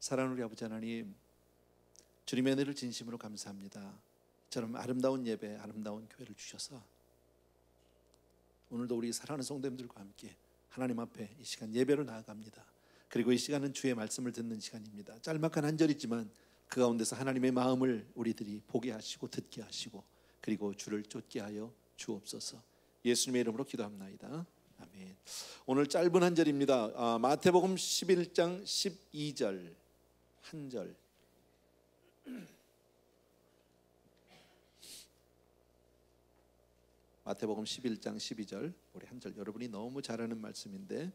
사랑하는 우리 아버지 하나님, 주님의 은혜를 진심으로 감사합니다. 이처럼 아름다운 예배, 아름다운 교회를 주셔서 오늘도 우리 사랑하는 성도님들과 함께 하나님 앞에 이 시간 예배로 나아갑니다. 그리고 이 시간은 주의 말씀을 듣는 시간입니다. 짤막한 한 절이지만 그 가운데서 하나님의 마음을 우리들이 보게 하시고 듣게 하시고 그리고 주를 쫓게 하여 주옵소서. 예수님의 이름으로 기도합나이다. 아멘. 오늘 짧은 한 절입니다. 마태복음 11장 12절 한 절. 마태복음 11장 12절 우리 한 절, 여러분이 너무 잘 아는 말씀인데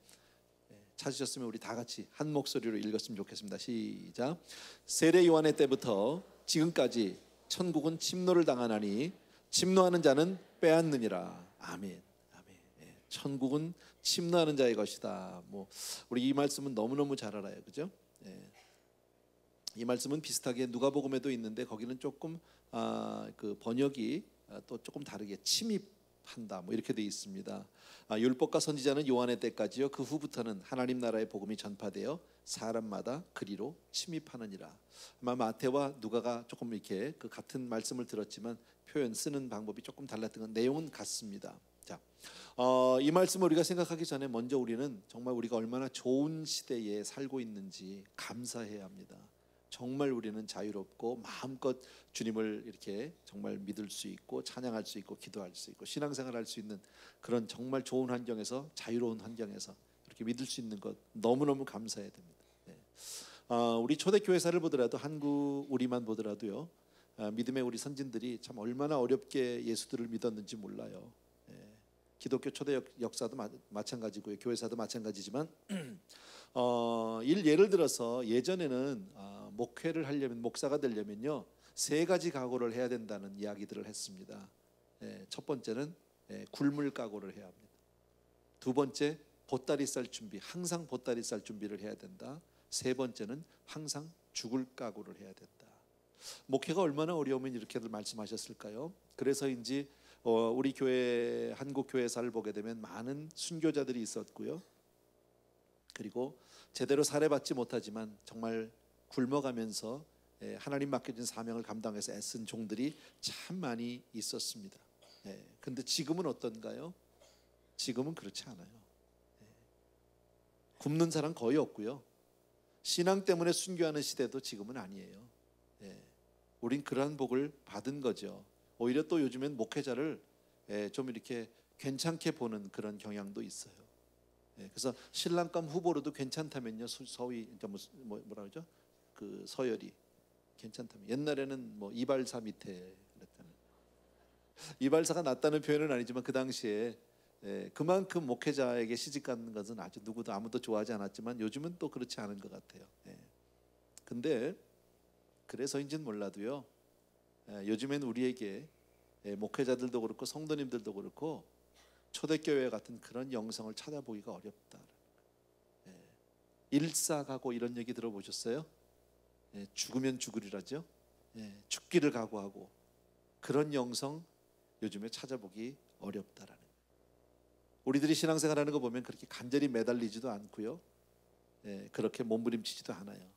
찾으셨으면 우리 다 같이 한 목소리로 읽었으면 좋겠습니다. 시작. 세례 요한의 때부터 지금까지 천국은 침노를 당하나니 침노하는 자는 빼앗느니라. 아멘. 아멘. 천국은 침노하는 자의 것이다. 우리 이 말씀은 너무너무 잘 알아요, 그죠? 이 말씀은 비슷하게 누가복음에도 있는데 거기는 조금 그 번역이 또 조금 다르게 침입한다 이렇게 되어 있습니다. 율법과 선지자는 요한의 때까지요, 그 후부터는 하나님 나라의 복음이 전파되어 사람마다 그리로 침입하느니라. 아마 마태와 누가가 조금 이렇게 그 같은 말씀을 들었지만 표현 쓰는 방법이 조금 달랐던 건 내용은 같습니다. 자, 이 말씀을 우리가 생각하기 전에 먼저 우리는 정말 우리가 얼마나 좋은 시대에 살고 있는지 감사해야 합니다. 정말 우리는 자유롭고 마음껏 주님을 이렇게 정말 믿을 수 있고 찬양할 수 있고 기도할 수 있고 신앙생활 할 수 있는 그런 정말 좋은 환경에서, 자유로운 환경에서 이렇게 믿을 수 있는 것 너무너무 감사해야 됩니다. 우리 초대교회사를 보더라도 한국 우리만 보더라도요, 믿음의 우리 선진들이 참 얼마나 어렵게 예수들을 믿었는지 몰라요. 기독교 초대 역사도 마찬가지고요, 교회사도 마찬가지지만 예를 들어서 예전에는 목회를 하려면, 목사가 되려면요, 3가지 각오를 해야 된다는 이야기들을 했습니다. 첫 번째는 굶을 각오를 해야 합니다. 두 번째, 보따리 쌀 준비, 항상 보따리 쌀 준비를 해야 된다. 세 번째는 항상 죽을 각오를 해야 된다. 목회가 얼마나 어려우면 이렇게들 말씀하셨을까요? 그래서인지 우리 교회, 한국 교회사를 보게 되면 많은 순교자들이 있었고요, 그리고 제대로 사례받지 못하지만 정말 굶어가면서 하나님 맡겨진 사명을 감당해서 애쓴 종들이 참 많이 있었습니다. 근데 지금은 어떤가요? 지금은 그렇지 않아요. 굶는 사람 거의 없고요, 신앙 때문에 순교하는 시대도 지금은 아니에요. 우린 그러한 복을 받은 거죠. 오히려 또 요즘엔 목회자를 좀 이렇게 괜찮게 보는 그런 경향도 있어요. 그래서 신랑감 후보로도 괜찮다면요, 서위 뭐라 그러죠? 그 서열이 괜찮다면, 옛날에는 이발사 밑에 그랬다는, 이발사가 낫다는 표현은 아니지만 그 당시에 그만큼 목회자에게 시집가는 것은 아주 누구도 아무도 좋아하지 않았지만 요즘은 또 그렇지 않은 것 같아요. 근데 그래서인지는 몰라도요, 요즘엔 우리에게 목회자들도 그렇고 성도님들도 그렇고 초대교회 같은 그런 영성을 찾아보기가 어렵다. 일사각오 이런 얘기 들어보셨어요? 죽으면 죽으리라죠. 죽기를 각오하고 그런 영성 요즘에 찾아보기 어렵다라는. 우리들이 신앙생활하는 거 보면 그렇게 간절히 매달리지도 않고요, 그렇게 몸부림치지도 않아요.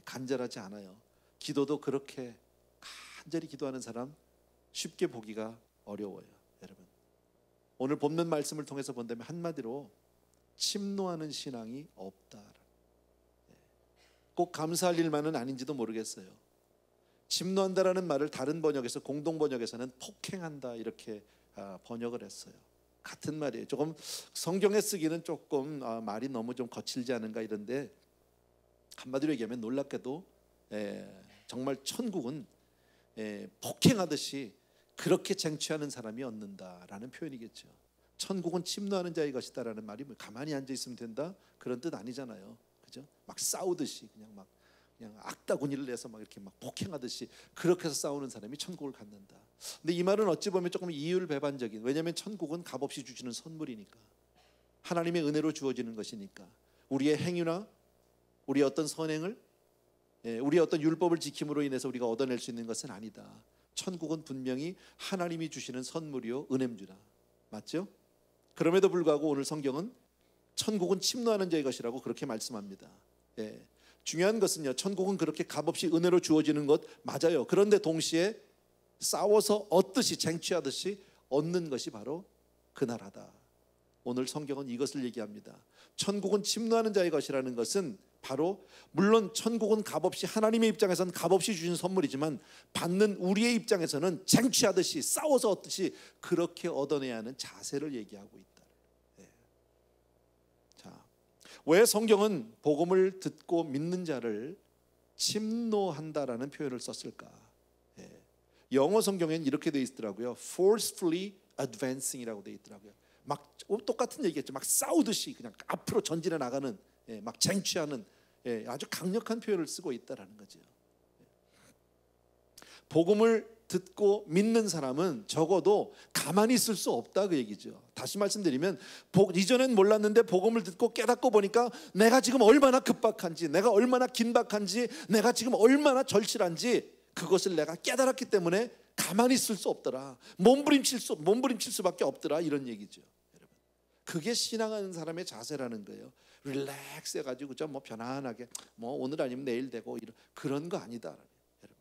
간절하지 않아요. 기도도 그렇게 간절히 기도하는 사람 쉽게 보기가 어려워요. 여러분, 오늘 본문 말씀을 통해서 본다면 한마디로 침노하는 신앙이 없다. 꼭 감사할 일만은 아닌지도 모르겠어요. 침노한다라는 말을 다른 번역에서, 공동 번역에서는 폭행한다 이렇게 번역을 했어요. 같은 말이에요. 조금 성경에 쓰기는 조금 말이 너무 좀 거칠지 않은가 이런데, 한마디로 얘기하면 놀랍게도 정말 천국은 폭행하듯이 그렇게 쟁취하는 사람이 얻는다라는 표현이겠죠. 천국은 침노하는 자의 것이다라는 말이 가만히 앉아 있으면 된다 그런 뜻 아니잖아요, 그죠? 막 싸우듯이 그냥 악다구니를 내서 막 이렇게 막 폭행하듯이 그렇게 해서 싸우는 사람이 천국을 갖는다. 근데 이 말은 어찌 보면 조금 이율배반적인, 왜냐하면 천국은 값없이 주시는 선물이니까, 하나님의 은혜로 주어지는 것이니까, 우리의 행위나 우리의 어떤 선행을, 우리의 어떤 율법을 지킴으로 인해서 우리가 얻어낼 수 있는 것은 아니다. 천국은 분명히 하나님이 주시는 선물이요 은혜입니다. 맞죠? 그럼에도 불구하고 오늘 성경은 천국은 침노하는 자의 것이라고 그렇게 말씀합니다. 중요한 것은요, 천국은 그렇게 값없이 은혜로 주어지는 것 맞아요. 그런데 동시에 싸워서 얻듯이, 쟁취하듯이 얻는 것이 바로 그 나라다. 오늘 성경은 이것을 얘기합니다. 천국은 침노하는 자의 것이라는 것은 바로, 물론 천국은 값없이, 하나님의 입장에서는 값없이 주신 선물이지만 받는 우리의 입장에서는 쟁취하듯이, 싸워서 얻듯이 그렇게 얻어내야 하는 자세를 얘기하고 있다. 자, 왜 성경은 복음을 듣고 믿는 자를 침노한다라는 표현을 썼을까? 영어 성경에는 이렇게 되어 있더라고요. forcefully advancing이라고 되어 있더라고요. 막 똑같은 얘기겠죠. 막 싸우듯이 그냥 앞으로 전진해 나가는, 막 쟁취하는, 아주 강력한 표현을 쓰고 있다라는 거죠. 복음을 듣고 믿는 사람은 적어도 가만히 있을 수 없다, 그 얘기죠. 다시 말씀드리면, 이전엔 몰랐는데 복음을 듣고 깨닫고 보니까 내가 지금 얼마나 급박한지, 내가 얼마나 긴박한지, 내가 지금 얼마나 절실한지 그것을 내가 깨달았기 때문에 가만히 있을 수 없더라. 몸부림칠 수밖에 없더라, 이런 얘기죠. 여러분, 그게 신앙하는 사람의 자세라는 거예요. 릴렉스 해가지고 좀 편안하게 오늘 아니면 내일 되고 이런 그런 거 아니다. 여러분,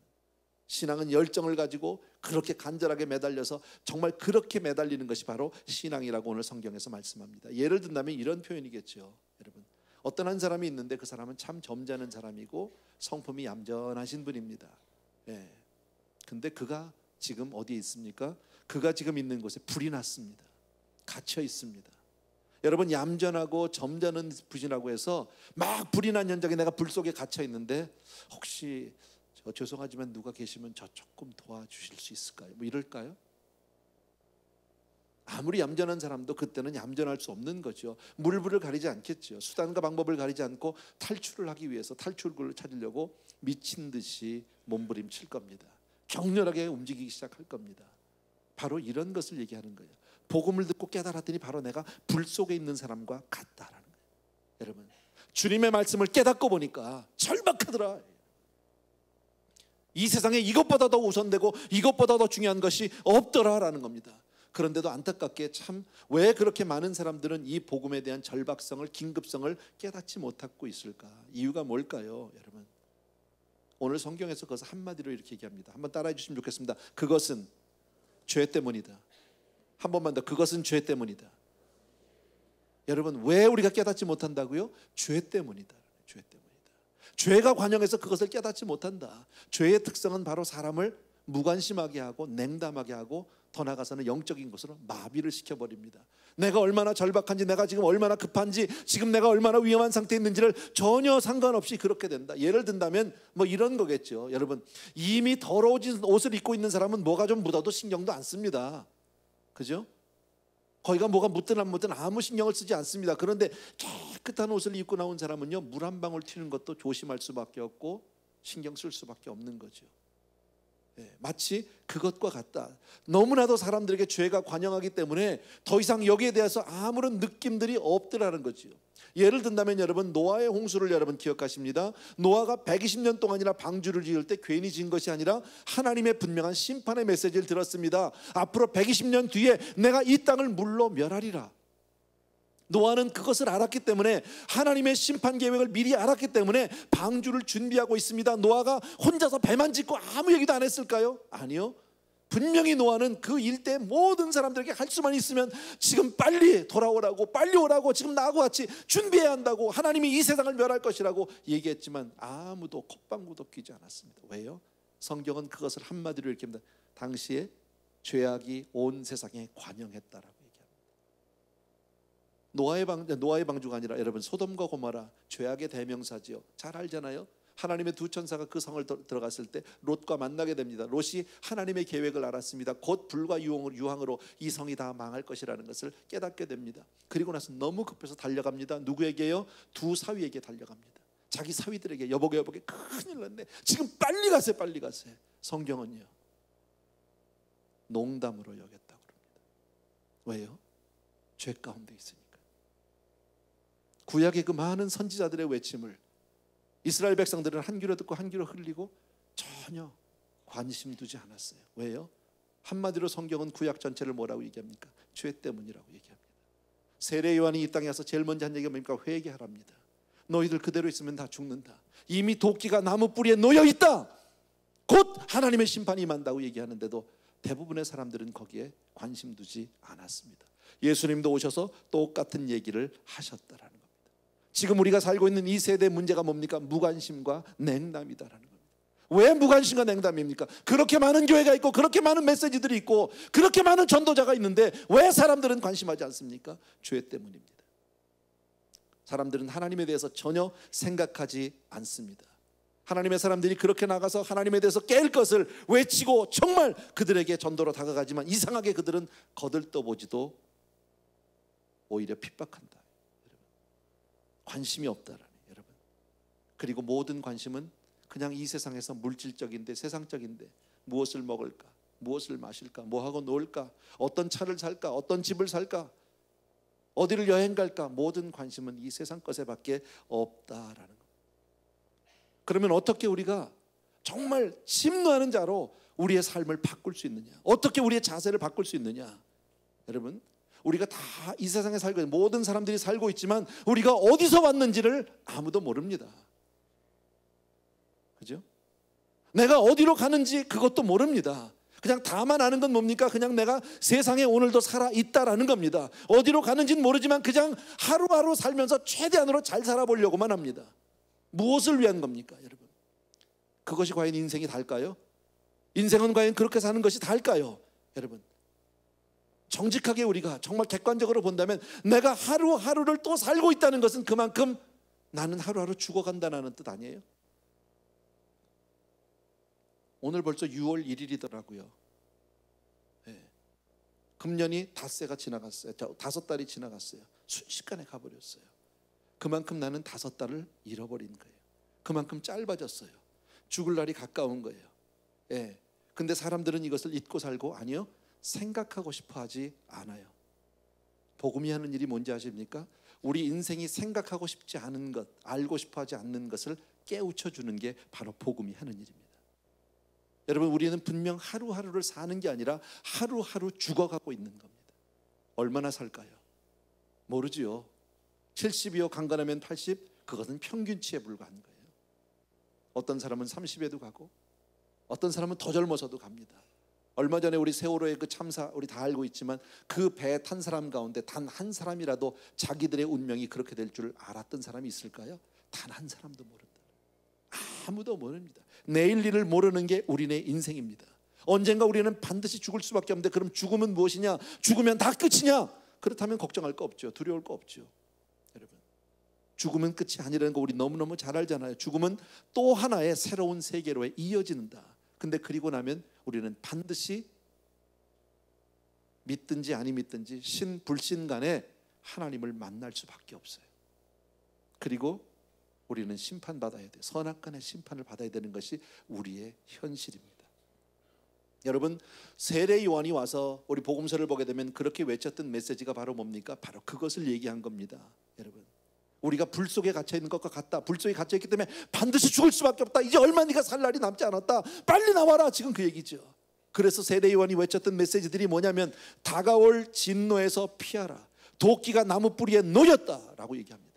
신앙은 열정을 가지고 그렇게 간절하게 매달려서 정말 그렇게 매달리는 것이 바로 신앙이라고 오늘 성경에서 말씀합니다. 예를 든다면 이런 표현이겠죠. 여러분, 어떤 한 사람이 있는데 그 사람은 참 점잖은 사람이고 성품이 얌전하신 분입니다. 근데 그가 지금 어디에 있습니까? 그가 지금 있는 곳에 불이 났습니다. 갇혀 있습니다. 여러분, 얌전하고 점잖은 분이라고 해서 막 불이 난 현장에 내가 불 속에 갇혀 있는데, 혹시 죄송하지만 누가 계시면 저 조금 도와주실 수 있을까요? 이럴까요? 아무리 얌전한 사람도 그때는 얌전할 수 없는 거죠. 물불을 가리지 않겠죠. 수단과 방법을 가리지 않고 탈출을 하기 위해서, 탈출구를 찾으려고 미친 듯이 몸부림칠 겁니다. 격렬하게 움직이기 시작할 겁니다. 바로 이런 것을 얘기하는 거예요. 복음을 듣고 깨달았더니 바로 내가 불 속에 있는 사람과 같다라는 거예요. 여러분, 주님의 말씀을 깨닫고 보니까 절박하더라. 이 세상에 이것보다 더 우선되고 이것보다 더 중요한 것이 없더라라는 겁니다. 그런데도 안타깝게 참 왜 그렇게 많은 사람들은 이 복음에 대한 절박성을, 긴급성을 깨닫지 못하고 있을까? 이유가 뭘까요, 여러분? 오늘 성경에서 그것을 한마디로 이렇게 얘기합니다. 한번 따라해 주시면 좋겠습니다. 그것은 죄 때문이다. 한 번만 더, 그것은 죄 때문이다. 여러분, 왜 우리가 깨닫지 못한다고요? 죄 때문이다. 죄 때문이다. 죄가 관영해서 그것을 깨닫지 못한다. 죄의 특성은 바로 사람을 무관심하게 하고 냉담하게 하고 더 나아가서는 영적인 것으로 마비를 시켜버립니다. 내가 얼마나 절박한지, 내가 지금 얼마나 급한지, 지금 내가 얼마나 위험한 상태에 있는지를 전혀 상관없이 그렇게 된다. 예를 든다면 이런 거겠죠. 여러분, 이미 더러워진 옷을 입고 있는 사람은 뭐가 좀 묻어도 신경도 안 씁니다. 그죠? 거기가 뭐가 묻든 안 묻든 아무 신경을 쓰지 않습니다. 그런데 깨끗한 옷을 입고 나온 사람은요, 물 한 방울 튀는 것도 조심할 수밖에 없고 신경 쓸 수밖에 없는 거죠. 마치 그것과 같다. 너무나도 사람들에게 죄가 관영하기 때문에 더 이상 여기에 대해서 아무런 느낌들이 없더라는 거죠. 예를 든다면 여러분, 노아의 홍수를 여러분 기억하십니다. 노아가 120년 동안이나 방주를 지을 때 괜히 지은 것이 아니라 하나님의 분명한 심판의 메시지를 들었습니다. 앞으로 120년 뒤에 내가 이 땅을 물로 멸하리라. 노아는 그것을 알았기 때문에, 하나님의 심판 계획을 미리 알았기 때문에 방주를 준비하고 있습니다. 노아가 혼자서 배만 짓고 아무 얘기도 안 했을까요? 아니요. 분명히 노아는 그 일대 모든 사람들에게 할 수만 있으면 지금 빨리 돌아오라고, 빨리 오라고, 지금 나하고 같이 준비해야 한다고, 하나님이 이 세상을 멸할 것이라고 얘기했지만 아무도 콧방구도 끼지 않았습니다. 왜요? 성경은 그것을 한마디로 이렇게 합니다. 당시에 죄악이 온 세상에 관영했다라고. 노아의 방주가 아니라 여러분, 소돔과 고모라 죄악의 대명사지요. 잘 알잖아요. 하나님의 두 천사가 그 성을 들어갔을 때 롯과 만나게 됩니다. 롯이 하나님의 계획을 알았습니다. 곧 불과 유황으로 이 성이 다 망할 것이라는 것을 깨닫게 됩니다. 그리고 나서 너무 급해서 달려갑니다. 누구에게요? 두 사위에게 달려갑니다. 자기 사위들에게, 여보게 큰일 났네, 지금 빨리 가세요, 빨리 가세요. 성경은요, 농담으로 여겼다고 합니다. 왜요? 죄 가운데 있으니까. 구약의 그 많은 선지자들의 외침을 이스라엘 백성들은 한 귀로 듣고 한 귀로 흘리고 전혀 관심 두지 않았어요. 왜요? 한마디로 성경은 구약 전체를 뭐라고 얘기합니까? 죄 때문이라고 얘기합니다. 세례 요한이 이 땅에 와서 제일 먼저 한 얘기가 뭡니까? 회개하랍니다. 너희들 그대로 있으면 다 죽는다. 이미 도끼가 나무 뿌리에 놓여 있다. 곧 하나님의 심판이 임한다고 얘기하는데도 대부분의 사람들은 거기에 관심 두지 않았습니다. 예수님도 오셔서 똑같은 얘기를 하셨다라는 겁니다. 지금 우리가 살고 있는 이 세대의 문제가 뭡니까? 무관심과 냉담이다라는 겁니다. 왜 무관심과 냉담입니까? 그렇게 많은 교회가 있고 그렇게 많은 메시지들이 있고 그렇게 많은 전도자가 있는데 왜 사람들은 관심하지 않습니까? 죄 때문입니다. 사람들은 하나님에 대해서 전혀 생각하지 않습니다. 하나님의 사람들이 그렇게 나가서 하나님에 대해서 깰 것을 외치고 정말 그들에게 전도로 다가가지만 이상하게 그들은 거들떠보지도 오히려 핍박한다. 여러분. 관심이 없다라니 여러분. 그리고 모든 관심은 그냥 이 세상에서 물질적인데 세상적인데 무엇을 먹을까? 무엇을 마실까? 뭐하고 놀까? 어떤 차를 살까? 어떤 집을 살까? 어디를 여행 갈까? 모든 관심은 이 세상 것에 밖에 없다라는 겁니다. 그러면 어떻게 우리가 정말 심노하는 자로 우리의 삶을 바꿀 수 있느냐? 어떻게 우리의 자세를 바꿀 수 있느냐? 여러분, 우리가 다 이 세상에 살고 있는 모든 사람들이 살고 있지만 우리가 어디서 왔는지를 아무도 모릅니다. 그죠? 내가 어디로 가는지 그것도 모릅니다. 그냥 다만 아는 건 뭡니까? 그냥 내가 세상에 오늘도 살아있다라는 겁니다. 어디로 가는지는 모르지만 그냥 하루하루 살면서 최대한으로 잘 살아보려고만 합니다. 무엇을 위한 겁니까, 여러분? 그것이 과연 인생이 달까요? 인생은 과연 그렇게 사는 것이 달까요? 여러분, 정직하게 우리가 정말 객관적으로 본다면 내가 하루하루를 또 살고 있다는 것은 그만큼 나는 하루하루 죽어간다는 뜻 아니에요? 오늘 벌써 6월 1일이더라고요. 네. 금년이 닷새가 지나갔어요. 5달이 지나갔어요. 순식간에 가버렸어요. 그만큼 나는 5달을 잃어버린 거예요. 그만큼 짧아졌어요. 죽을 날이 가까운 거예요. 예. 근데 사람들은 이것을 잊고 살고 아니요, 생각하고 싶어 하지 않아요. 복음이 하는 일이 뭔지 아십니까? 우리 인생이 생각하고 싶지 않은 것, 알고 싶어 하지 않는 것을 깨우쳐 주는 게 바로 복음이 하는 일입니다. 여러분, 우리는 분명 하루하루를 사는 게 아니라 하루하루 죽어가고 있는 겁니다. 얼마나 살까요? 모르지요. 70이요 강간하면 80, 그것은 평균치에 불과한 거예요. 어떤 사람은 30에도 가고 어떤 사람은 더 젊어서도 갑니다. 얼마 전에 우리 세월호의 그 참사 우리 다 알고 있지만 그 배에 탄 사람 가운데 단 한 사람이라도 자기들의 운명이 그렇게 될 줄 알았던 사람이 있을까요? 단 한 사람도 모른다. 아무도 모릅니다. 내일 일을 모르는 게 우리네 인생입니다. 언젠가 우리는 반드시 죽을 수밖에 없는데 그럼 죽음은 무엇이냐? 죽으면 다 끝이냐? 그렇다면 걱정할 거 없죠. 두려울 거 없죠. 여러분, 죽음은 끝이 아니라는 거 우리 너무너무 잘 알잖아요. 죽음은 또 하나의 새로운 세계로 이어진다. 근데 그리고 나면 우리는 반드시 믿든지 아니 믿든지 신 불신 간에 하나님을 만날 수밖에 없어요. 그리고 우리는 심판받아야 돼요. 선악간의 심판을 받아야 되는 것이 우리의 현실입니다. 여러분, 세례 요한이 와서 우리 복음서를 보게 되면 그렇게 외쳤던 메시지가 바로 뭡니까? 바로 그것을 얘기한 겁니다. 여러분, 우리가 불 속에 갇혀 있는 것과 같다. 불 속에 갇혀 있기 때문에 반드시 죽을 수밖에 없다. 이제 얼마 네가 살 날이 남지 않았다. 빨리 나와라. 지금 그 얘기죠. 그래서 세례 요한이 외쳤던 메시지들이 뭐냐면 다가올 진노에서 피하라. 도끼가 나무 뿌리에 놓였다라고 얘기합니다.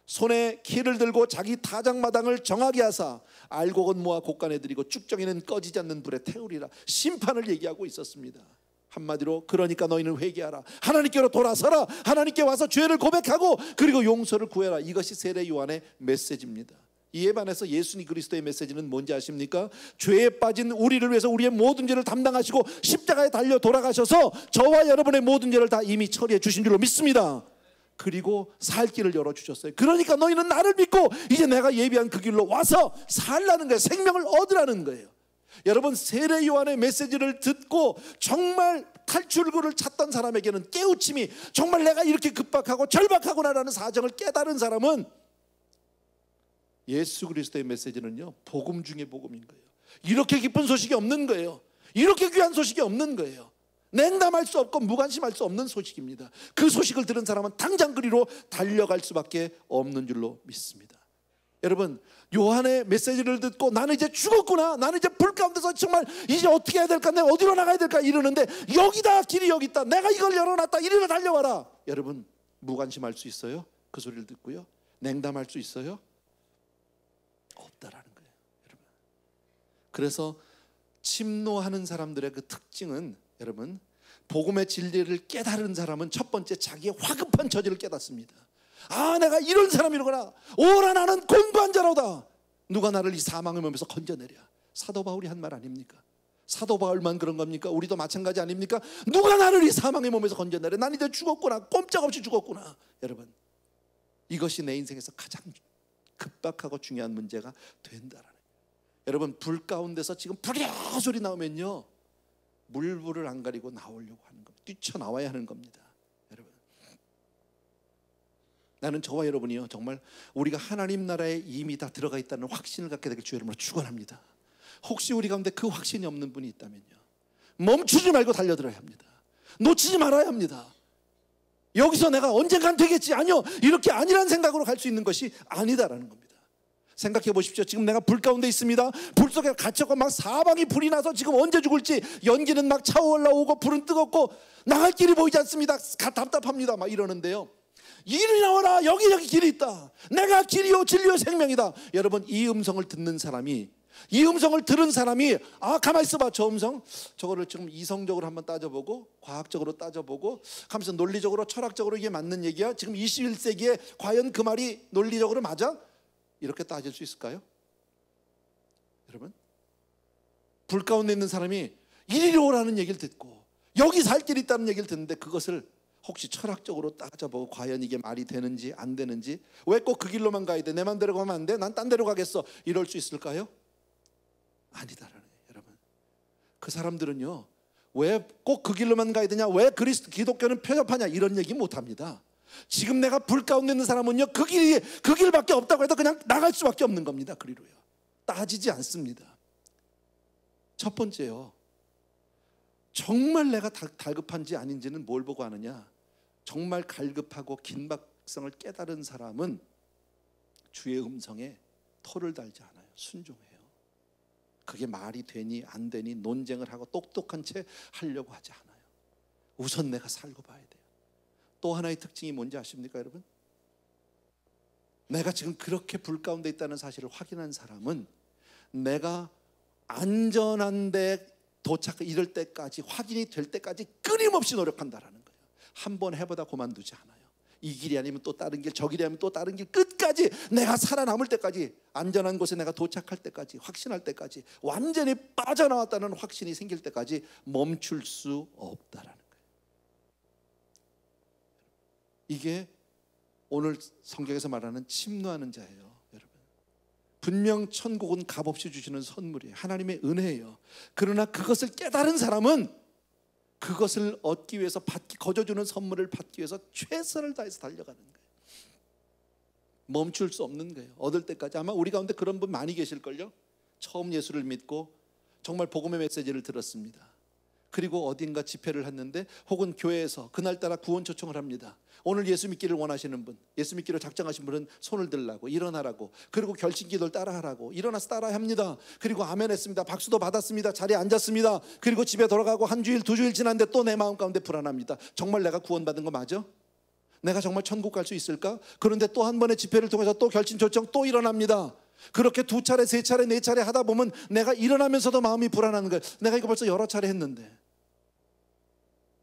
손에 키를 들고 자기 타작마당을 정하게 하사 알곡은 모아 곡간에 들이고 쭉정이는 꺼지지 않는 불에 태우리라. 심판을 얘기하고 있었습니다. 한마디로 그러니까 너희는 회개하라. 하나님께로 돌아서라. 하나님께 와서 죄를 고백하고 그리고 용서를 구해라. 이것이 세례 요한의 메시지입니다. 이에 반해서 예수님 그리스도의 메시지는 뭔지 아십니까? 죄에 빠진 우리를 위해서 우리의 모든 죄를 담당하시고 십자가에 달려 돌아가셔서 저와 여러분의 모든 죄를 다 이미 처리해 주신 줄로 믿습니다. 그리고 살 길을 열어주셨어요. 그러니까 너희는 나를 믿고 이제 내가 예비한 그 길로 와서 살라는 거예요. 생명을 얻으라는 거예요. 여러분, 세례 요한의 메시지를 듣고 정말 탈출구를 찾던 사람에게는 깨우침이, 정말 내가 이렇게 급박하고 절박하구나라는 사정을 깨달은 사람은 예수 그리스도의 메시지는요, 복음 중에 복음인 거예요. 이렇게 기쁜 소식이 없는 거예요. 이렇게 귀한 소식이 없는 거예요. 냉담할 수 없고 무관심할 수 없는 소식입니다. 그 소식을 들은 사람은 당장 그리로 달려갈 수밖에 없는 줄로 믿습니다. 여러분, 요한의 메시지를 듣고 나는 이제 죽었구나, 나는 이제 불 가운데서 정말 이제 어떻게 해야 될까, 내가 어디로 나가야 될까 이러는데 여기다, 길이 여기 있다, 내가 이걸 열어놨다, 이리로 달려와라. 여러분, 무관심할 수 있어요? 그 소리를 듣고요. 냉담할 수 있어요? 없다라는 거예요, 여러분. 그래서 침노하는 사람들의 그 특징은, 여러분, 복음의 진리를 깨달은 사람은 첫 번째 자기의 화급한 처지를 깨닫습니다. 아, 내가 이런 사람이로구나. 오라, 나는 공부한 자로다. 누가 나를 이 사망의 몸에서 건져내랴. 사도 바울이 한 말 아닙니까? 사도 바울만 그런 겁니까? 우리도 마찬가지 아닙니까? 누가 나를 이 사망의 몸에서 건져내랴. 난 이제 죽었구나. 꼼짝없이 죽었구나. 여러분, 이것이 내 인생에서 가장 급박하고 중요한 문제가 된다라는 거예요. 여러분, 불 가운데서 지금 불이야 소리 나오면요, 물불을 안 가리고 나오려고 하는 겁니다. 뛰쳐나와야 하는 겁니다. 여러분, 나는 저와 여러분이요, 정말 우리가 하나님 나라에 이미 다 들어가 있다는 확신을 갖게 되길 주의 이름으로 축원합니다. 혹시 우리 가운데 그 확신이 없는 분이 있다면요, 멈추지 말고 달려들어야 합니다. 놓치지 말아야 합니다. 여기서 내가 언젠간 되겠지, 아니요, 이렇게 아니란 생각으로 갈 수 있는 것이 아니다라는 겁니다. 생각해 보십시오. 지금 내가 불 가운데 있습니다. 불 속에 갇혔고 막 사방이 불이 나서 지금 언제 죽을지, 연기는 막 차올라오고 불은 뜨겁고 나갈 길이 보이지 않습니다. 답답합니다. 막 이러는데요, 이리 나와라, 여기 길이 있다. 내가 길이요 진리요 생명이다. 여러분, 이 음성을 듣는 사람이, 이 음성을 들은 사람이, 아, 가만히 있어봐, 저 음성, 저거를 지금 이성적으로 한번 따져보고 과학적으로 따져보고 하면서 논리적으로 철학적으로 이게 맞는 얘기야? 지금 21세기에 과연 그 말이 논리적으로 맞아? 이렇게 따질 수 있을까요? 여러분, 불 가운데 있는 사람이 이리로 오라는 얘기를 듣고 여기 살 길이 있다는 얘기를 듣는데, 그것을 혹시 철학적으로 따져보고 과연 이게 말이 되는지 안 되는지, 왜 꼭 그 길로만 가야 돼? 내 맘대로 가면 안 돼? 난 딴 데로 가겠어. 이럴 수 있을까요? 아니다라는 거예요, 여러분. 그 사람들은요, 왜 꼭 그 길로만 가야 되냐, 왜 기독교는 편협하냐, 이런 얘기 못합니다. 지금 내가 불 가운데 있는 사람은요, 그 길밖에 없다고 해도 그냥 나갈 수밖에 없는 겁니다. 그리로요, 따지지 않습니다. 첫 번째요, 정말 내가 갈급한지 아닌지는 뭘 보고 아느냐? 정말 갈급하고 긴박성을 깨달은 사람은 주의 음성에 토를 달지 않아요. 순종해요. 그게 말이 되니 안 되니 논쟁을 하고 똑똑한 채 하려고 하지 않아요. 우선 내가 살고 봐야 돼요. 또 하나의 특징이 뭔지 아십니까, 여러분? 내가 지금 그렇게 불 가운데 있다는 사실을 확인한 사람은 내가 안전한 데 이럴 때까지, 확인이 될 때까지 끊임없이 노력한다라는 거예요. 한번 해보다 그만두지 않아요. 이 길이 아니면 또 다른 길, 저 길이 아니면 또 다른 길, 끝까지 내가 살아남을 때까지, 안전한 곳에 내가 도착할 때까지, 확신할 때까지, 완전히 빠져나왔다는 확신이 생길 때까지 멈출 수 없다라는 거예요. 이게 오늘 성경에서 말하는 침노하는 자예요, 여러분. 분명 천국은 값없이 주시는 선물이에요. 하나님의 은혜예요. 그러나 그것을 깨달은 사람은 그것을 얻기 위해서, 거저주는 선물을 받기 위해서 최선을 다해서 달려가는 거예요. 멈출 수 없는 거예요. 얻을 때까지. 아마 우리 가운데 그런 분 많이 계실걸요. 처음 예수를 믿고 정말 복음의 메시지를 들었습니다. 그리고 어딘가 집회를 했는데, 혹은 교회에서 그날따라 구원 초청을 합니다. 오늘 예수 믿기를 원하시는 분, 예수 믿기로 작정하신 분은 손을 들라고, 일어나라고, 그리고 결심기도를 따라하라고. 일어나서 따라야 합니다. 그리고 아멘 했습니다. 박수도 받았습니다. 자리에 앉았습니다. 그리고 집에 돌아가고 한 주일, 두 주일 지났는데 또 내 마음 가운데 불안합니다. 정말 내가 구원받은 거 맞아? 내가 정말 천국 갈 수 있을까? 그런데 또 한 번의 집회를 통해서 또 결심 초청 또 일어납니다. 그렇게 두 차례, 세 차례, 네 차례 하다 보면 내가 일어나면서도 마음이 불안한 거예요. 내가 이거 벌써 여러 차례 했는데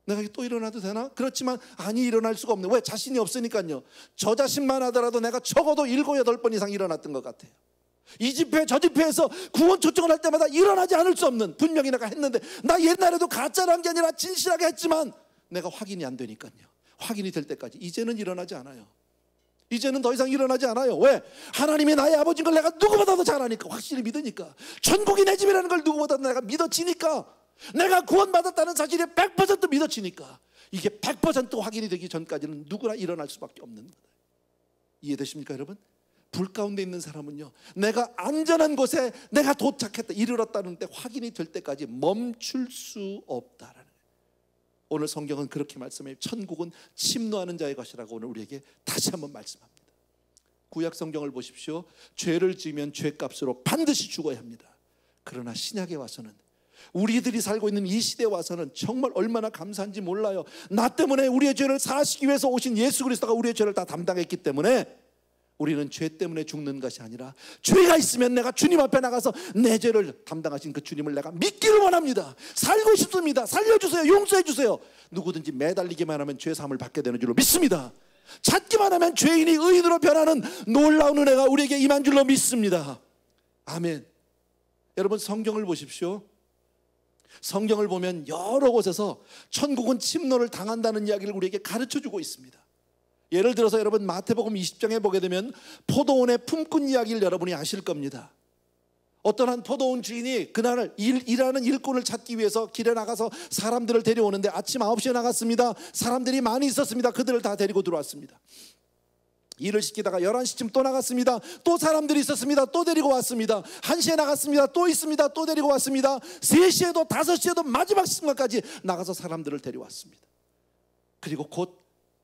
내가 또 일어나도 되나? 그렇지만 아니, 일어날 수가 없네. 왜? 자신이 없으니까요. 저 자신만 하더라도 내가 적어도 7, 8번 이상 일어났던 것 같아요. 이 집회 저 집회에서 구원 초청을 할 때마다 일어나지 않을 수 없는, 분명히 내가 했는데, 나 옛날에도 가짜로 한 게 아니라 진실하게 했지만 내가 확인이 안 되니까요. 확인이 될 때까지 이제는 일어나지 않아요. 이제는 더 이상 일어나지 않아요. 왜? 하나님이 나의 아버지인 걸 내가 누구보다도 잘 아니까, 확실히 믿으니까. 천국이 내 집이라는 걸 누구보다도 내가 믿어지니까, 내가 구원받았다는 사실이 100% 믿어지니까, 이게 100% 확인이 되기 전까지는 누구나 일어날 수밖에 없는 거예요. 이해되십니까, 여러분? 불 가운데 있는 사람은요, 내가 안전한 곳에 내가 도착했다, 이르렀다는 데 확인이 될 때까지 멈출 수 없다라는 거예요. 오늘 성경은 그렇게 말씀해요. 천국은 침노하는 자의 것이라고 오늘 우리에게 다시 한번 말씀합니다. 구약 성경을 보십시오. 죄를 지으면 죄값으로 반드시 죽어야 합니다. 그러나 신약에 와서는, 우리들이 살고 있는 이 시대에 와서는 정말 얼마나 감사한지 몰라요. 나 때문에 우리의 죄를 사하시기 위해서 오신 예수 그리스도가 우리의 죄를 다 담당했기 때문에 우리는 죄 때문에 죽는 것이 아니라 죄가 있으면 내가 주님 앞에 나가서 내 죄를 담당하신 그 주님을 내가 믿기를 원합니다. 살고 싶습니다. 살려주세요. 용서해 주세요. 누구든지 매달리기만 하면 죄 사함을 받게 되는 줄로 믿습니다. 찾기만 하면 죄인이 의인으로 변하는 놀라운 은혜가 우리에게 임한 줄로 믿습니다. 아멘. 여러분, 성경을 보십시오. 성경을 보면 여러 곳에서 천국은 침노를 당한다는 이야기를 우리에게 가르쳐주고 있습니다. 예를 들어서 여러분, 마태복음 20장에 보게 되면 포도원의 품꾼 이야기를 여러분이 아실 겁니다. 어떤 한 포도원 주인이 그날 일하는 일꾼을 찾기 위해서 길에 나가서 사람들을 데려오는데 아침 9시에 나갔습니다. 사람들이 많이 있었습니다. 그들을 다 데리고 들어왔습니다. 일을 시키다가 11시쯤 또 나갔습니다. 또 사람들이 있었습니다. 또 데리고 왔습니다. 1시에 나갔습니다. 또 있습니다. 또 데리고 왔습니다. 3시에도 5시에도 마지막 순간까지 나가서 사람들을 데려왔습니다. 그리고 곧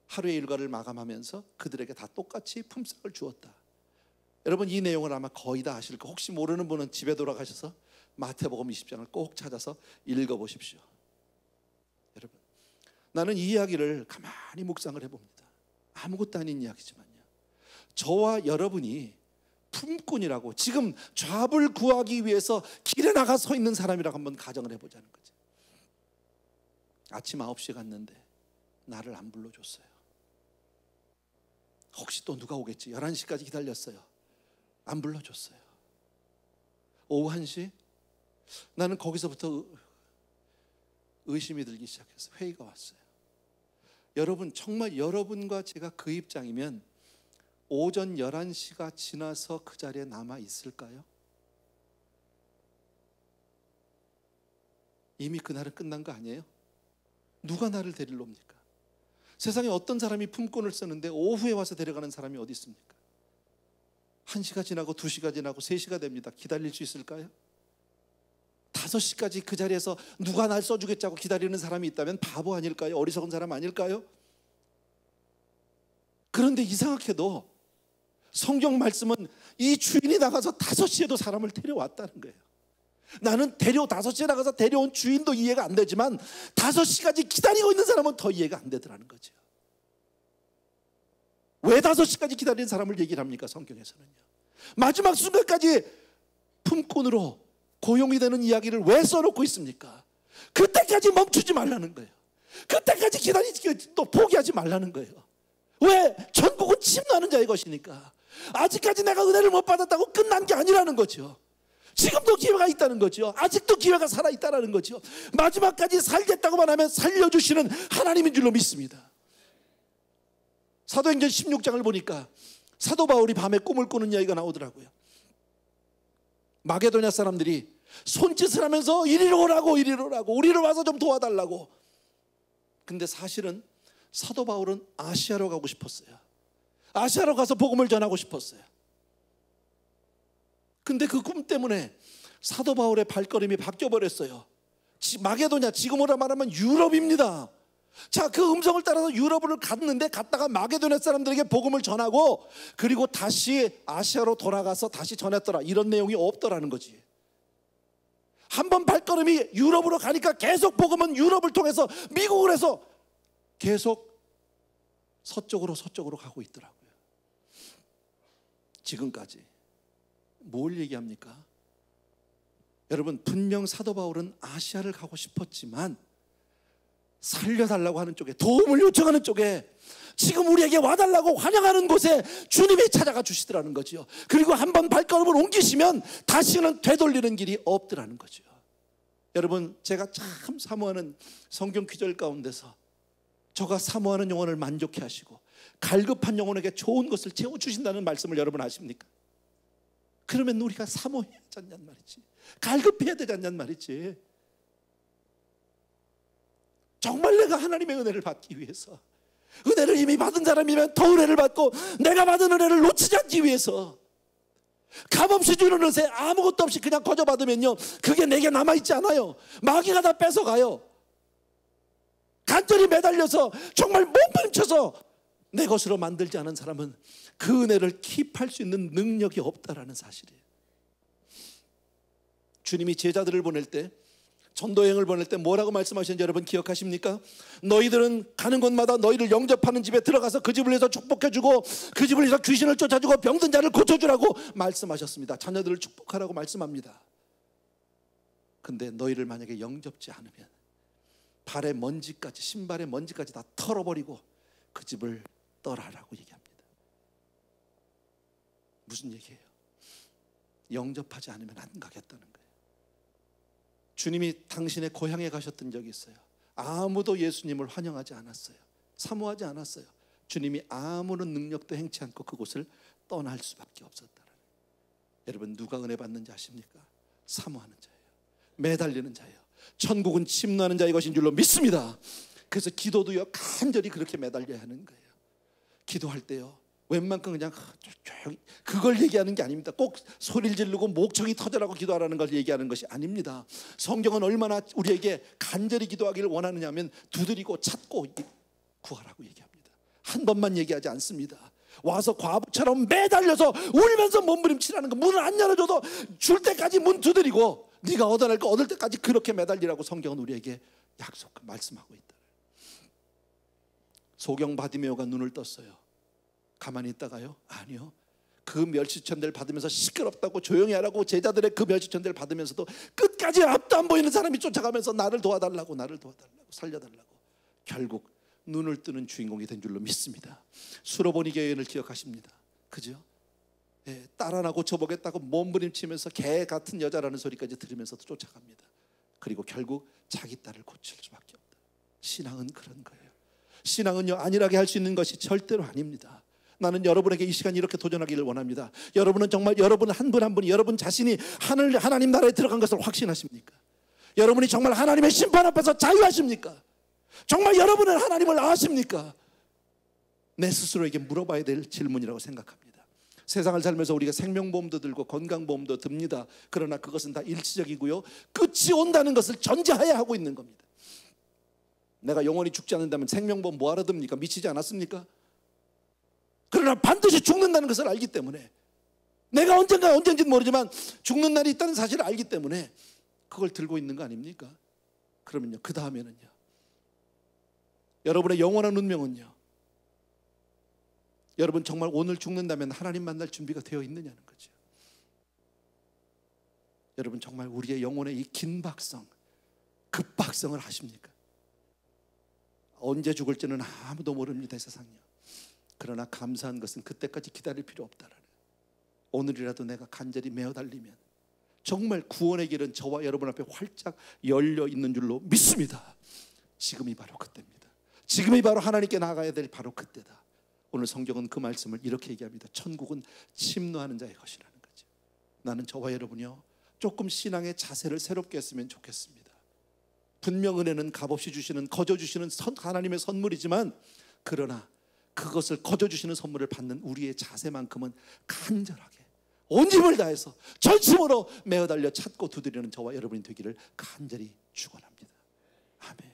하루의 일과를 마감하면서 그들에게 다 똑같이 품삯을 주었다. 여러분, 이 내용을 아마 거의 다 아실 거. 혹시 모르는 분은 집에 돌아가셔서 마태복음 20장을 꼭 찾아서 읽어보십시오. 여러분, 나는 이 이야기를 가만히 묵상을 해봅니다. 아무것도 아닌 이야기지만요, 저와 여러분이 품꾼이라고 지금 잡을 구하기 위해서 길에 나가 서 있는 사람이라고 한번 가정을 해보자는 거죠. 아침 9시에 갔는데 나를 안 불러줬어요. 혹시 또 누가 오겠지. 11시까지 기다렸어요. 안 불러줬어요. 오후 1시, 나는 거기서부터 의심이 들기 시작해서 회의가 왔어요. 여러분, 정말 여러분과 제가 그 입장이면 오전 11시가 지나서 그 자리에 남아 있을까요? 이미 그날은 끝난 거 아니에요? 누가 나를 데리러 옵니까? 세상에 어떤 사람이 품꾼을 쓰는데 오후에 와서 데려가는 사람이 어디 있습니까? 1시가 지나고 2시가 지나고 3시가 됩니다. 기다릴 수 있을까요? 5시까지 그 자리에서 누가 날 써주겠다고 기다리는 사람이 있다면 바보 아닐까요? 어리석은 사람 아닐까요? 그런데 이상하게도 성경 말씀은 이 주인이 나가서 5시에도 사람을 데려왔다는 거예요. 나는 5시에 나가서 데려온 주인도 이해가 안 되지만 5시까지 기다리고 있는 사람은 더 이해가 안 되더라는 거죠. 왜 5시까지 기다리는 사람을 얘기를 합니까? 성경에서는요. 마지막 순간까지 품꾼으로 고용이 되는 이야기를 왜 써놓고 있습니까? 그때까지 멈추지 말라는 거예요. 그때까지 기다리지, 또 포기하지 말라는 거예요. 왜? 천국은 침노하는 자의 것이니까. 아직까지 내가 은혜를 못 받았다고 끝난 게 아니라는 거죠. 지금도 기회가 있다는 거죠. 아직도 기회가 살아있다는 거죠. 마지막까지 살겠다고만 하면 살려주시는 하나님인 줄로 믿습니다. 사도행전 16장을 보니까 사도 바울이 밤에 꿈을 꾸는 이야기가 나오더라고요. 마게도냐 사람들이 손짓을 하면서 이리로 오라고 이리로 오라고, 우리를 와서 좀 도와달라고. 근데 사실은 사도 바울은 아시아로 가고 싶었어요. 아시아로 가서 복음을 전하고 싶었어요. 근데 그 꿈 때문에 사도 바울의 발걸음이 바뀌어버렸어요. 마게도냐, 지금으로 말하면 유럽입니다. 자, 그 음성을 따라서 유럽을 갔는데, 갔다가 마게도냐 사람들에게 복음을 전하고 그리고 다시 아시아로 돌아가서 다시 전했더라, 이런 내용이 없더라는 거지. 한번 발걸음이 유럽으로 가니까 계속 복음은 유럽을 통해서 미국을 해서 계속 서쪽으로 가고 있더라고요. 지금까지. 뭘 얘기합니까? 여러분, 분명 사도 바울은 아시아를 가고 싶었지만 살려달라고 하는 쪽에, 도움을 요청하는 쪽에, 지금 우리에게 와달라고 환영하는 곳에 주님이 찾아가 주시더라는 거죠. 그리고 한번 발걸음을 옮기시면 다시는 되돌리는 길이 없더라는 거죠. 여러분, 제가 참 사모하는 성경 귀절 가운데서 저가 사모하는 영혼을 만족해 하시고 갈급한 영혼에게 좋은 것을 채워주신다는 말씀을 여러분 아십니까? 그러면 우리가 사모해야 되지 않냔 말이지, 갈급해야 되지 않냔 말이지. 정말 내가 하나님의 은혜를 받기 위해서, 은혜를 이미 받은 사람이면 더 은혜를 받고 내가 받은 은혜를 놓치지 않기 위해서, 값없이 주는 은혜 아무것도 없이 그냥 거저 받으면요, 그게 내게 남아있지 않아요. 마귀가 다 뺏어가요. 간절히 매달려서 정말 몸부림쳐서 내 것으로 만들지 않은 사람은 그 은혜를 킵할 수 있는 능력이 없다라는 사실이에요. 주님이 제자들을 보낼 때 전도여행을 보낼 때 뭐라고 말씀하셨는지 여러분 기억하십니까? 너희들은 가는 곳마다 너희를 영접하는 집에 들어가서 그 집을 위해서 축복해주고 그 집을 위해서 귀신을 쫓아주고 병든 자를 고쳐주라고 말씀하셨습니다. 자녀들을 축복하라고 말씀합니다. 근데 너희를 만약에 영접지 않으면 발의 먼지까지, 신발의 먼지까지 다 털어버리고 그 집을 떠나라고 얘기합니다. 무슨 얘기예요? 영접하지 않으면 안 가겠다는 거예요. 주님이 당신의 고향에 가셨던 적이 있어요. 아무도 예수님을 환영하지 않았어요. 사모하지 않았어요. 주님이 아무런 능력도 행치 않고 그곳을 떠날 수밖에 없었다는. 여러분, 누가 은혜 받는지 아십니까? 사모하는 자예요. 매달리는 자예요. 천국은 침노하는 자의 것인 줄로 믿습니다. 그래서 기도도요, 간절히 그렇게 매달려야 하는 거예요. 기도할 때요, 웬만큼 그냥 조용히, 그걸 얘기하는 게 아닙니다. 꼭 소리를 지르고 목청이 터져라고 기도하라는 걸 얘기하는 것이 아닙니다. 성경은 얼마나 우리에게 간절히 기도하기를 원하느냐 하면 두드리고 찾고 구하라고 얘기합니다. 한 번만 얘기하지 않습니다. 와서 과부처럼 매달려서 울면서 몸부림치라는 거. 문을 안 열어줘도 줄 때까지 문 두드리고 네가 얻어낼 거 얻을 때까지 그렇게 매달리라고 성경은 우리에게 말씀하고 있다. 소경 바디메오가 눈을 떴어요. 가만히 있다가요? 아니요. 그 멸시천대를 받으면서 시끄럽다고 조용히 하라고 제자들의 그 멸시천대를 받으면서도 끝까지 앞도 안 보이는 사람이 쫓아가면서 나를 도와달라고 살려달라고 결국 눈을 뜨는 주인공이 된 줄로 믿습니다. 수로보니 교인을 기억하십니다. 그죠? 예, 딸 하나 고쳐보겠다고 몸부림치면서 개 같은 여자라는 소리까지 들으면서도 쫓아갑니다. 그리고 결국 자기 딸을 고칠 수밖에 없다. 신앙은 그런 거예요. 신앙은요, 안일하게 할 수 있는 것이 절대로 아닙니다. 나는 여러분에게 이 시간 이렇게 도전하기를 원합니다. 여러분은 정말 여러분 한 분 한 분이 여러분 자신이 하나님 나라에 들어간 것을 확신하십니까? 여러분이 정말 하나님의 심판 앞에서 자유하십니까? 정말 여러분은 하나님을 아십니까? 내 스스로에게 물어봐야 될 질문이라고 생각합니다. 세상을 살면서 우리가 생명보험도 들고 건강보험도 듭니다. 그러나 그것은 다 일시적이고요, 끝이 온다는 것을 전제하에 하고 있는 겁니다. 내가 영원히 죽지 않는다면 생명보험 뭐하러 듭니까? 미치지 않았습니까? 그러나 반드시 죽는다는 것을 알기 때문에, 내가 언젠지는 모르지만 죽는 날이 있다는 사실을 알기 때문에 그걸 들고 있는 거 아닙니까? 그러면요, 그 다음에는요, 여러분의 영원한 운명은요, 여러분 정말 오늘 죽는다면 하나님 만날 준비가 되어 있느냐는 거죠. 여러분 정말 우리의 영혼의 이 긴박성, 급박성을 아십니까? 언제 죽을지는 아무도 모릅니다, 세상이요. 그러나 감사한 것은 그때까지 기다릴 필요 없다라는, 오늘이라도 내가 간절히 메어 달리면 정말 구원의 길은 저와 여러분 앞에 활짝 열려 있는 줄로 믿습니다. 지금이 바로 그때입니다. 지금이 바로 하나님께 나아가야 될 바로 그때다. 오늘 성경은 그 말씀을 이렇게 얘기합니다. 천국은 침노하는 자의 것이라는 거죠. 나는 저와 여러분이요, 조금 신앙의 자세를 새롭게 했으면 좋겠습니다. 분명 은혜는 값없이 주시는, 거저 주시는 하나님의 선물이지만, 그러나 그것을 거저 주시는 선물을 받는 우리의 자세만큼은 간절하게 온 힘을 다해서 전심으로 메어 달려 찾고 두드리는 저와 여러분이 되기를 간절히 축원합니다. 아멘.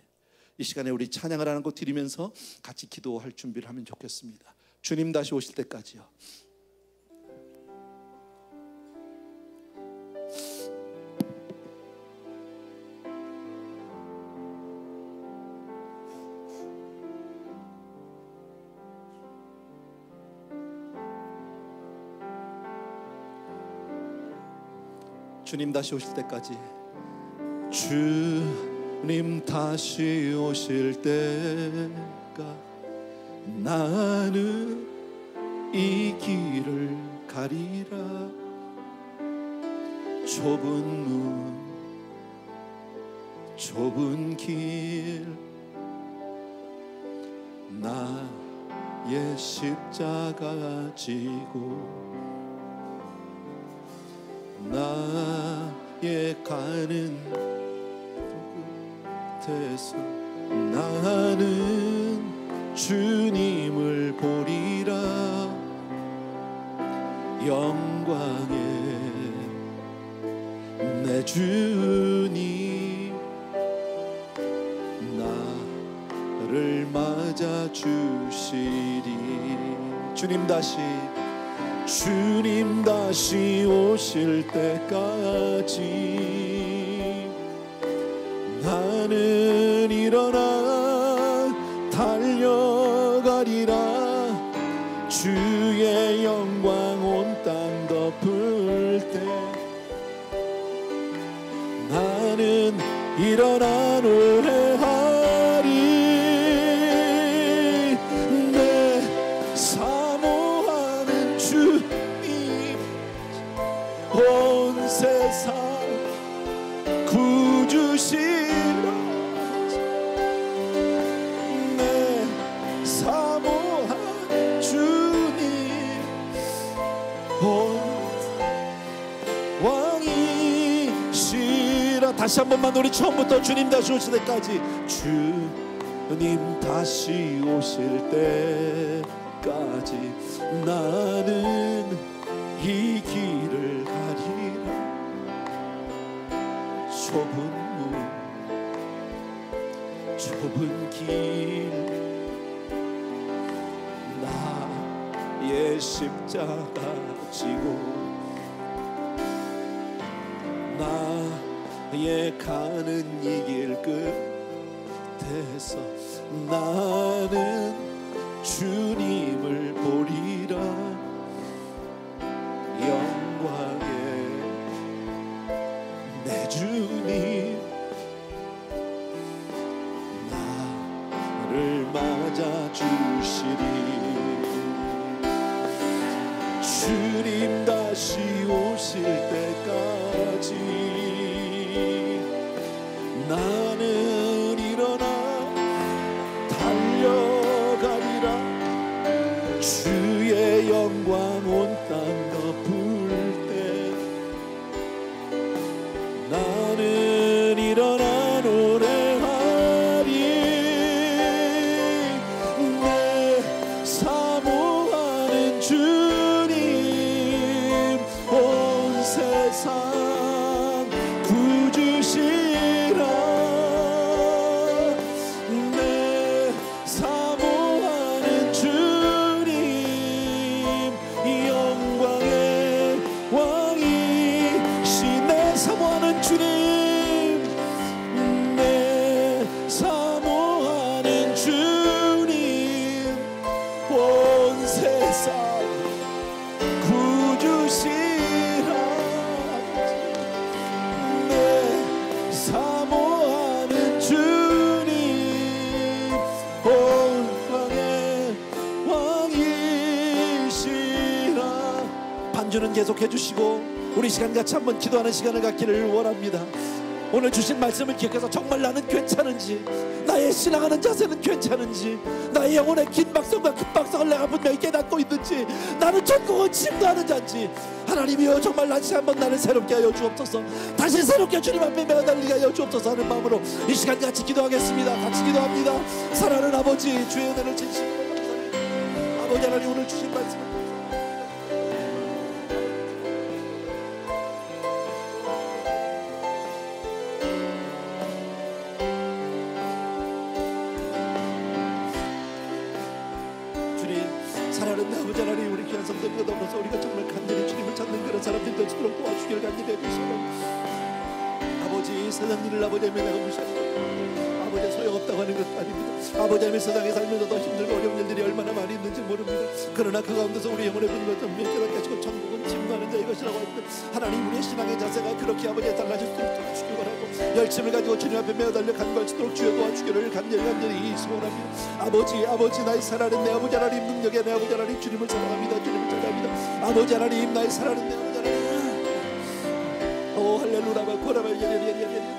이 시간에 우리 찬양을 하는 것 드리면서 같이 기도할 준비를 하면 좋겠습니다. 주님 다시 오실 때까지요, 주님 다시 오실 때까지, 주님 다시 오실 때가 나는 이 길을 가리라. 좁은 문, 좁은 길, 나의 십자가 지고 나의 가는 끝에서 나는 주님을 보리라. 영광의 내 주님 나를 맞아 주시리. 주님 다시 오실 때까지 나는 일어나 달려가리라. 주의 영광 온 땅 덮을 때 나는 일어나 노래하리. 내 사모하는 주님 온 세상 구주시라. 내 사모하는 주님 온 왕이시라. 다시 한 번만 우리 처음부터 주님 다시 오실 때까지. 주님 다시 오실 때까지 나는 이 길을 가리라. 좁은 길 나의 십자가 지고 나의 가는 이 길 끝에서 나는 주님을 보리라. 영광의 내 주님 나를 맞아 주시리. 주님 다시 오실 때까지 나는 일어나 달려가리라. 주의 영광 온 땅 덮을 때 나는 일어나 노래하리. 내 사모하는 주님 온 세상 구주시라. 내 사모하는 주님 영광의 왕이시. 내 사모하는 주님 내 사모하는 주님 온 세상 구주시라. 내 사모하는 주님 온 왕의 왕이시라. 반주는 계속해 주시고 우리 시간 같이 한번 기도하는 시간을 갖기를 원합니다. 오늘 주신 말씀을 기억해서 정말 나는 괜찮은지, 나의 신앙하는 자세는 괜찮은지, 나의 영혼의 긴 박성과 큰 박성을 내가 분명히 깨닫고 있는지, 나는 전공은 침도하는 자인지, 하나님이여 정말 다시 한번 나를 새롭게 하여 주옵소서. 다시 새롭게 주님 앞에 매달리게 하여 주옵소서 하는 마음으로 이 시간 같이 기도하겠습니다. 같이 기도합니다. 사랑하는 아버지, 주의 은혜를 진심으로 감사합니다. 아버지 하나님, 오늘 주신 말씀을 사랑하는 아버지 하나님, 우리 귀한 성도님과 더불어서 우리가 정말 간절히 주님을 찾는 그런 사람들 되도록 도와주기를 간절히 해주시옵소서. 아버지, 세상 일을 아버지 하나님 내가 무시하고 아버지 소용없다고 하는 것 아닙니다. 아버지 하나님, 세상에 살면서도 힘들고 어려운 일들이 얼마나 많이 있는지 모릅니다. 그러나 그 가운데서 우리 영혼의 분노를 좀 깨닫게 하시고 천국은 침노하는 자의 것이라고 하는데, 하나님 우리의 신앙의 자세가 그렇게 아버지에 달라질 수 있도록 도와주시기 바라고, 열심을 가지고 주님 앞에 매어달려 간구할 수 있도록 주여 도와주기를 간절히 소원합니다. 아버지 나의 사랑하는 내 아버지 하나님, 능력의 내 아버지 하나님, 주님을 사랑합니다. 주님을 찬양합니다. 아버지 하나님, 나의 사랑하는 내 아버지 하나님, 오 할렐루야 코라바 예리예리예리.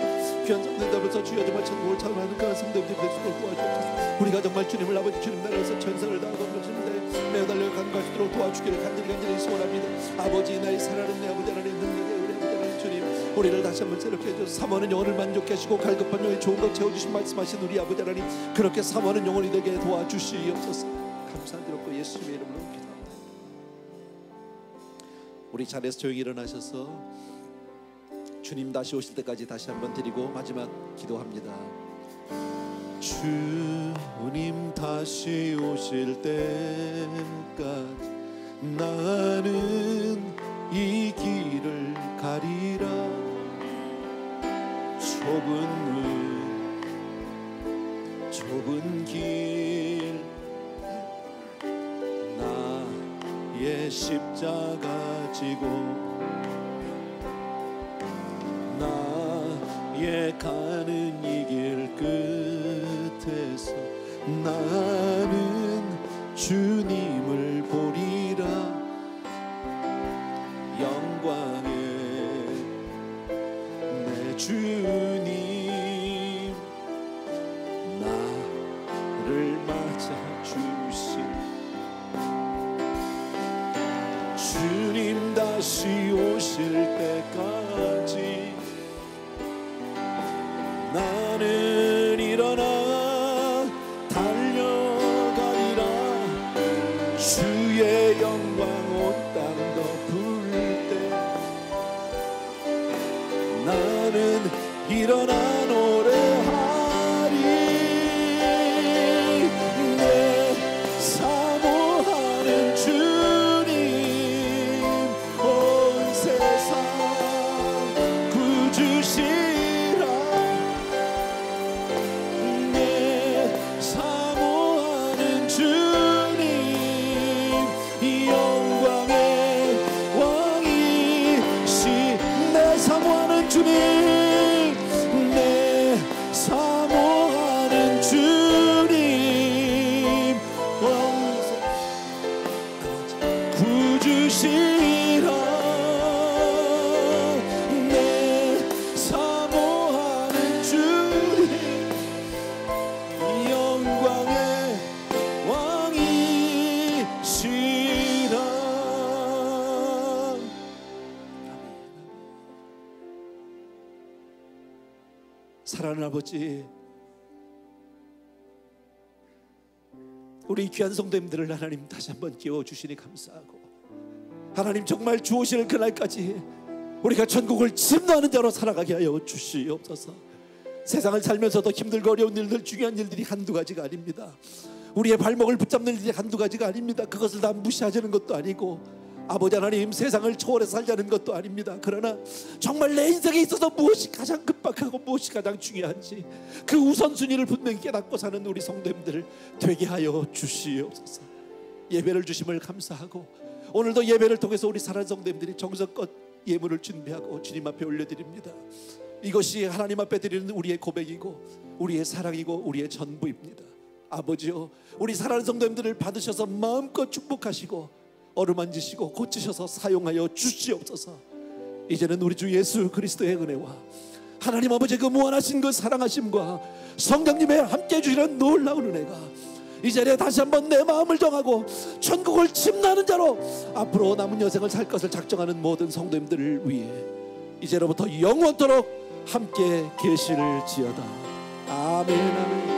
귀한 성도들부터 주여 정말 천국을 찬양하는 그런 성도들이 될 수 있도록 도와주옵소서. 우리가 정말 주님을 아버지 주님 나라에서 전성을 다하고 주님을 매어달려 간구할 수 있도록 도와주기를 간절히 소원합니다. 아버지, 나의 사랑하는 내 아버지 하나님, 능력의 우리 아버지 하나님 주님, 우리를 다시 한번 새롭게 해주셔서 사모하는 영혼을 만족해 하시고 갈급한 영혼이 좋은 것 채워주신 말씀하신 우리 아버지 하나님, 그렇게 사모하는 영혼이 되게 도와주시옵소서. 감사드렸고 예수님의 이름으로 기도합니다. 우리 자리에서 조용히 일어나셔서 주님 다시 오실 때까지 다시 한번 드리고 마지막 기도합니다. 주님 다시 오실 때까지 나는 이 길을 가리라. 좁은 문 좁은 길 나의 십자가 지고 나의 가는 이 길 끝에서 나는 주님을 보리라. 영광의 내 주님 나를 맞아 주신 주님 다시 오실 때까지 나는 일어나 달려가리라. 주의 영광 온 땅 덮을 때 나는 일어나 노래하리. 내 사모하는 주님 온 세상 구주시라. 내 사모하는 주님 영광의 왕이시. 내 사모하는 주님 내 사모하는 주님 구주시라. 내 사모하는 주님 영광의 왕이시라. 사랑하는 아버지, 우리 귀한 성도님들을 하나님 다시 한번 깨워주시니 감사하고, 하나님 정말 주오실 그날까지 우리가 천국을 침노하는 자로 살아가게 하여 주시옵소서. 세상을 살면서도 힘들고 어려운 일들, 중요한 일들이 한두 가지가 아닙니다. 우리의 발목을 붙잡는 일이 한두 가지가 아닙니다. 그것을 다 무시하자는 것도 아니고, 아버지 하나님 세상을 초월해 살자는 것도 아닙니다. 그러나 정말 내 인생에 있어서 무엇이 가장 급박하고 무엇이 가장 중요한지 그 우선순위를 분명히 깨닫고 사는 우리 성도님들을 되게 하여 주시옵소서. 예배를 주심을 감사하고, 오늘도 예배를 통해서 우리 사랑하는 성도님들이 정성껏 예물을 준비하고 주님 앞에 올려드립니다. 이것이 하나님 앞에 드리는 우리의 고백이고 우리의 사랑이고 우리의 전부입니다. 아버지요, 우리 사랑하는 성도님들을 받으셔서 마음껏 축복하시고 어루만지시고 고치셔서 사용하여 주시옵소서. 이제는 우리 주 예수 그리스도의 은혜와 하나님 아버지의 그 무한하신 그 사랑하심과 성령님의 함께 해주시는 놀라운 은혜가 이 자리에 다시 한번 내 마음을 정하고 천국을 침노하는 자로 앞으로 남은 여생을 살 것을 작정하는 모든 성도님들을 위해 이제로부터 영원토록 함께 계실지어다. 아멘, 아멘.